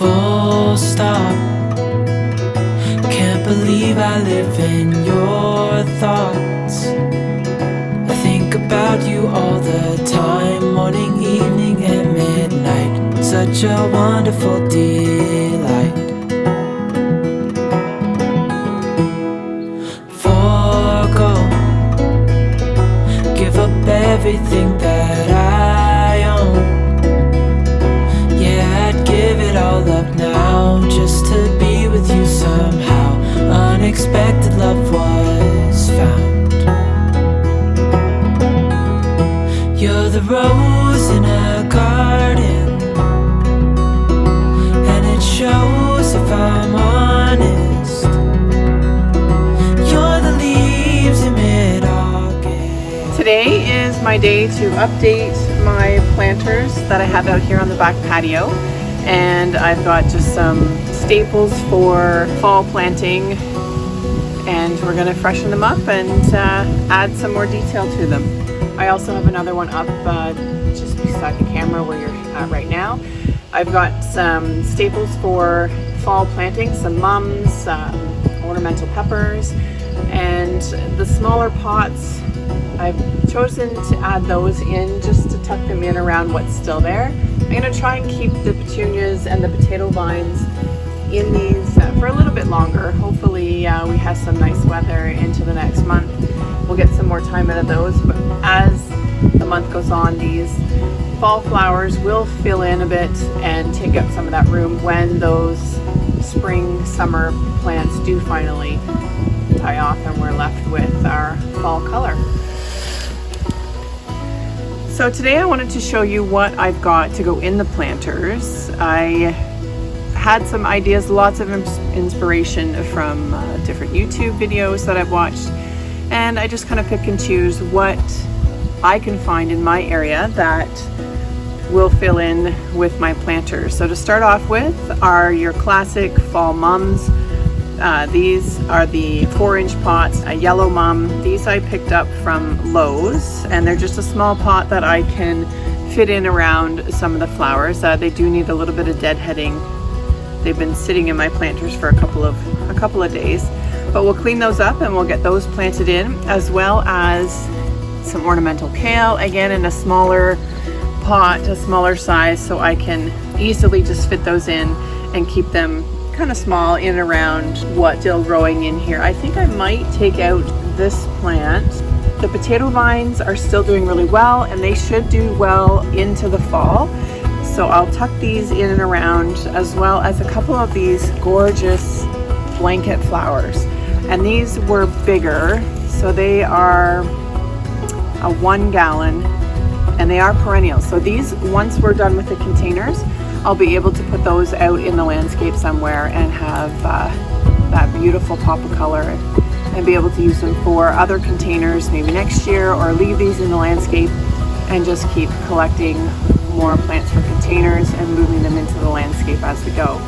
Full stop. Can't believe I live in your thoughts. I think about you all the time, morning, evening, and midnight. Such a wonderful delight. Forgo, give up everything that I own. Yeah, I'd give it all up now, just to be with you somehow. Unexpected love was found. You're the rose in a garden, and it shows if I'm honest. You're the leaves in mid-August. Today is my day to update my planters that I have out here on the back patio, and I've got just some staples for fall planting, and we're going to freshen them up and add some more detail to them. I also have another one up just beside the camera where you're at right now. I've got some staples for fall planting, some mums, ornamental peppers, and the smaller pots I've chosen to add those in just to tuck them in around what's still there. I'm going to try and keep the petunias and the potato vines in these for a little bit longer. Hopefully we have some nice weather into the next month. We'll get some more time out of those, but as the month goes on, these fall flowers will fill in a bit and take up some of that room when those spring, summer plants do finally die off and we're left with our fall color. So today I wanted to show you what I've got to go in the planters. I had some ideas, lots of inspiration from different YouTube videos that I've watched, and I just kind of pick and choose what I can find in my area that will fill in with my planters. So to start off with are your classic fall mums. These are the 4-inch pots, a yellow mum. These I picked up from Lowe's, and they're just a small pot that I can fit in around some of the flowers. They do need a little bit of deadheading. They've been sitting in my planters for a couple of days, but we'll clean those up and we'll get those planted in, as well as some ornamental kale, again in a smaller pot, a smaller size, so I can easily just fit those in and keep them kind of small in and around what's still growing in here. I think I might take out this plant. The potato vines are still doing really well, and they should do well into the fall. So I'll tuck these in and around, as well as a couple of these gorgeous blanket flowers. And these were bigger, so they are a 1 gallon, and they are perennials. So these, once we're done with the containers, I'll be able to put those out in the landscape somewhere and have that beautiful pop of color, and be able to use them for other containers maybe next year, or leave these in the landscape and just keep collecting more plants for containers and moving them into the landscape as we go.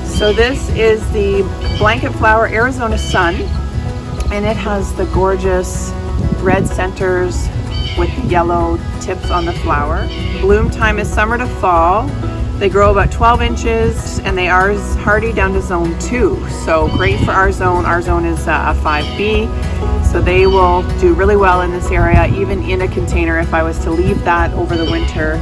So this is the blanket flower Arizona Sun, and it has the gorgeous red centers with yellow tips on the flower. Bloom time is summer to fall. They grow about 12 inches, and they are hardy down to zone 2. So great for our zone. Our zone is a 5B. So they will do really well in this area, even in a container. If I was to leave that over the winter,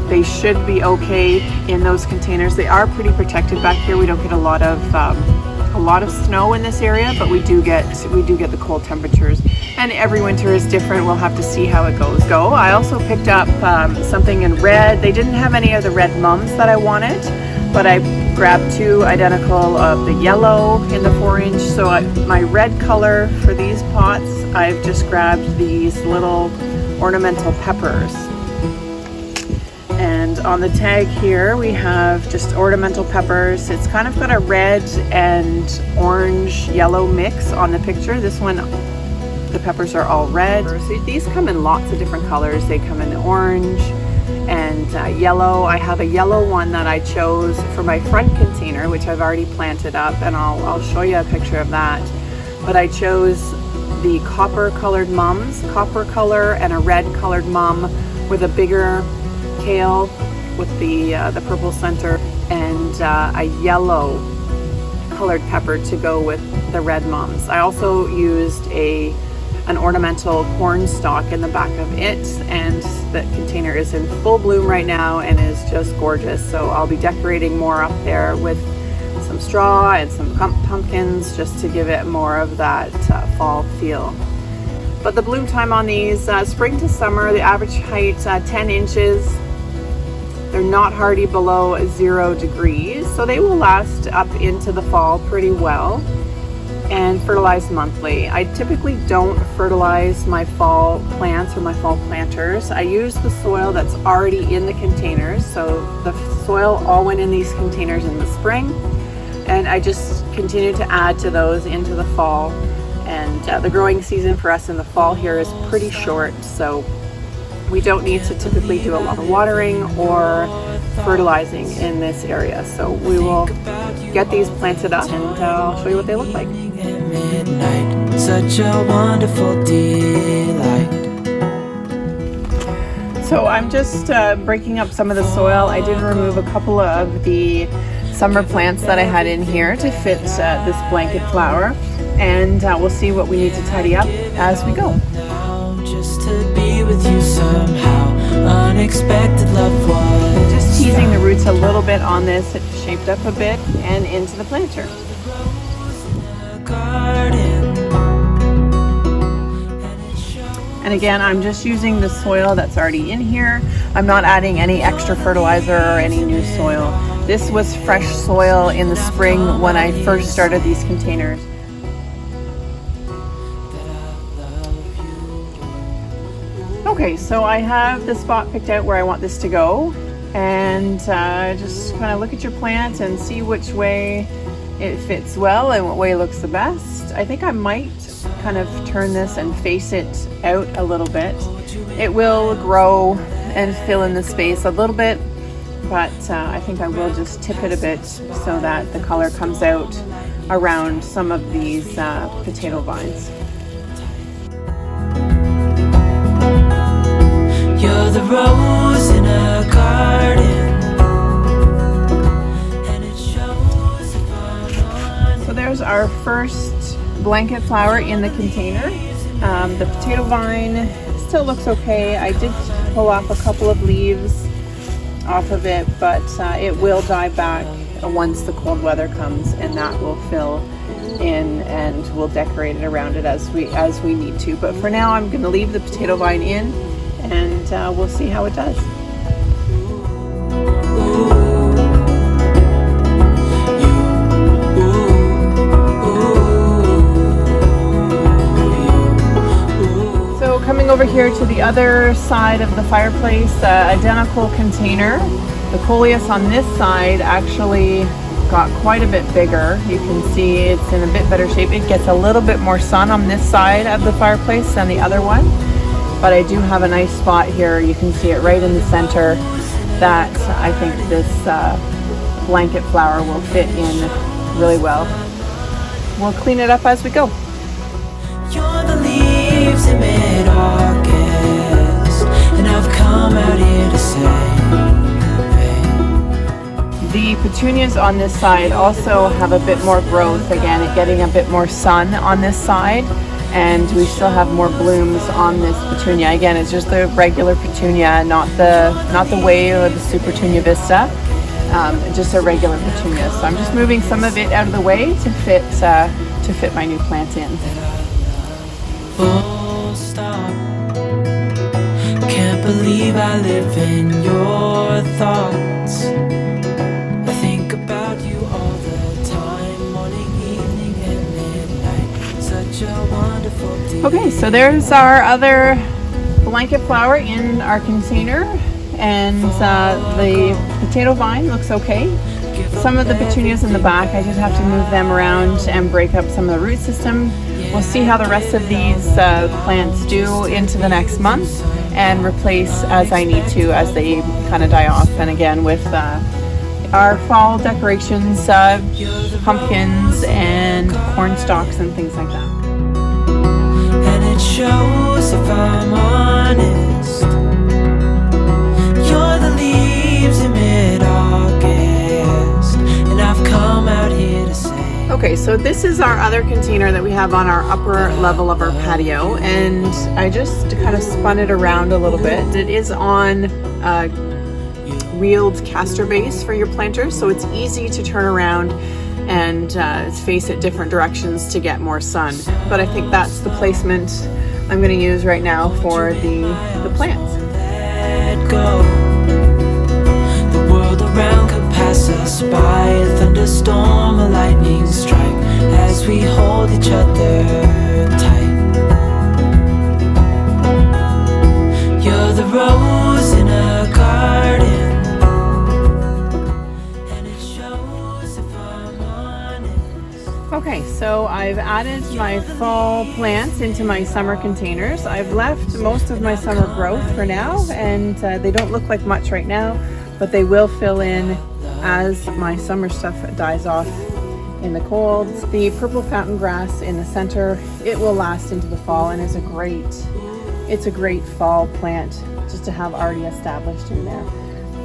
they should be okay in those containers. They are pretty protected back here. We don't get a lot of snow in this area, but we do get the cold temperatures. And every winter is different. We'll have to see how it goes. I also picked up something in red. They didn't have any of the red mums that I wanted, but I grabbed 2 identical of the yellow in the 4-inch. So my red color for these pots, I've just grabbed these little ornamental peppers. And on the tag here we have just ornamental peppers. It's kind of got a red and orange yellow mix on the picture. This one, the peppers are all red. So these come in lots of different colors. They come in orange and yellow. I have a yellow one that I chose for my front container, which I've already planted up, and I'll show you a picture of that. But I chose the copper colored mums, copper color and a red colored mum with a bigger kale with the purple center. and a yellow colored pepper to go with the red mums. I also used an ornamental corn stalk in the back of it, and the container is in full bloom right now and is just gorgeous. So I'll be decorating more up there with some straw and some pumpkins just to give it more of that fall feel. But the bloom time on these, spring to summer, the average height 10 inches. They're not hardy below 0 degrees, so they will last up into the fall pretty well, and fertilize monthly. I typically don't fertilize my fall plants or my fall planters. I use the soil that's already in the containers. So the soil all went in these containers in the spring, and I just continue to add to those into the fall. And the growing season for us in the fall here is pretty short, so we don't need to typically do a lot of watering or fertilizing in this area. So we will get these planted up, and I'll show you what they look like. Midnight, such a wonderful delight. So I'm just breaking up some of the soil. I did remove a couple of the summer plants that I had in here to fit this blanket flower, and we'll see what we need to tidy up as we go. Just to be with you somehow, unexpected love was just teasing the roots a little bit on this. It shaped up a bit and into the planter. And again, I'm just using the soil that's already in here. I'm not adding any extra fertilizer or any new soil. This was fresh soil in the spring when I first started these containers. Okay, so I have the spot picked out where I want this to go, and just kind of look at your plant and see which way it fits well and what way looks the best. I think I might kind of turn this and face it out a little bit. It will grow and fill in the space a little bit, but I think I will just tip it a bit so that the color comes out around some of these potato vines. You're the rose in a garden, and it shows if I'm So there's our first blanket flower in the container. The potato vine still looks okay. I did pull off a couple of leaves off of it, but it will die back once the cold weather comes, and that will fill in, and we'll decorate it around it as we need to. But for now, I'm going to leave the potato vine in, and we'll see how it does. So coming over here to the other side of the fireplace, identical container. The coleus on this side actually got quite a bit bigger. You can see it's in a bit better shape. It gets a little bit more sun on this side of the fireplace than the other one. But I do have a nice spot here. You can see it right in the center that I think this blanket flower will fit in really well. We'll clean it up as we go. You're the leaves in mid-August, and I've come out here to say, The petunias on this side also have a bit more growth. Again, getting a bit more sun on this side. And we still have more blooms on this petunia. Again, it's just the regular petunia, not the wave or the super petunia vista, just a regular petunia. So I'm just moving some of it out of the way to fit my new plant in. full stop. Can't believe I live in your thoughts. I think about you all the time, morning, evening, and midnight. Such a wonderful day. Okay, so there's our other blanket flower in our container, and the potato vine looks okay. Some of the petunias in the back, I just have to move them around and break up some of the root system. We'll see how the rest of these plants do into the next month, and replace as I need to as they kind of die off. And again, with our fall decorations, pumpkins and corn stalks and things like that. And it shows if I'm honest. You're the leaves in mid-August, Okay, so this is our other container that we have on our upper level of our patio, and I just kind of spun it around a little bit. It is on a wheeled caster base for your planters, so it's easy to turn around and face it different directions to get more sun. But I think that's the placement I'm going to use right now for the plants. Let go. The world around could pass us by, a thunderstorm, a lightning strike, as we hold each other tight. You're the rose in a garden, and it shows if I'm honest. Okay, so I've added my fall plants into my summer containers. I've left most of my summer growth for now, and they don't look like much right now, but they will fill in as my summer stuff dies off in the cold. The purple fountain grass in the center, it will last into the fall and is it's a great fall plant just to have already established in there.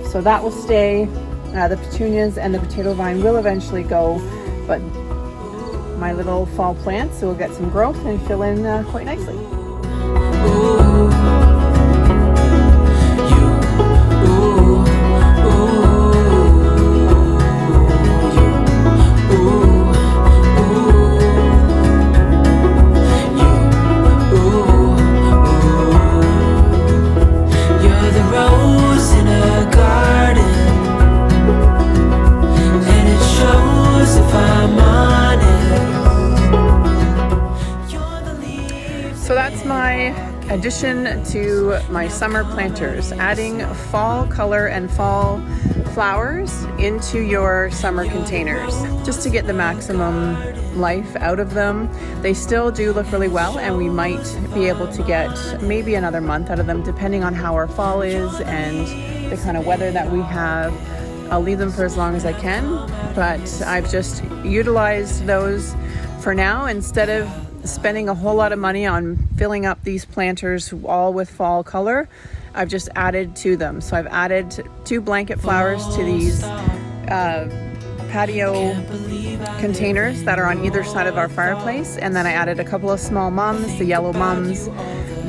So that will stay. The petunias and the potato vine will eventually go, but my little fall plants will get some growth and fill in quite nicely. So that's my addition to my summer planters, adding fall color and fall flowers into your summer containers just to get the maximum life out of them. They still do look really well, and we might be able to get maybe another month out of them depending on how our fall is and the kind of weather that we have. I'll leave them for as long as I can, but I've just utilized those for now instead of spending a whole lot of money on filling up these planters all with fall color. I've just added to them. So I've added 2 blanket flowers to these patio containers that are on either side of our fireplace, and then I added a couple of small mums, the yellow mums,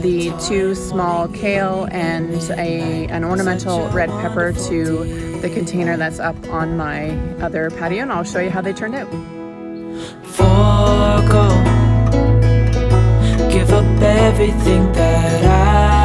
the 2 small kale, and an ornamental red pepper to the container that's up on my other patio, and I'll show you how they turned out. Forgo, give up everything that I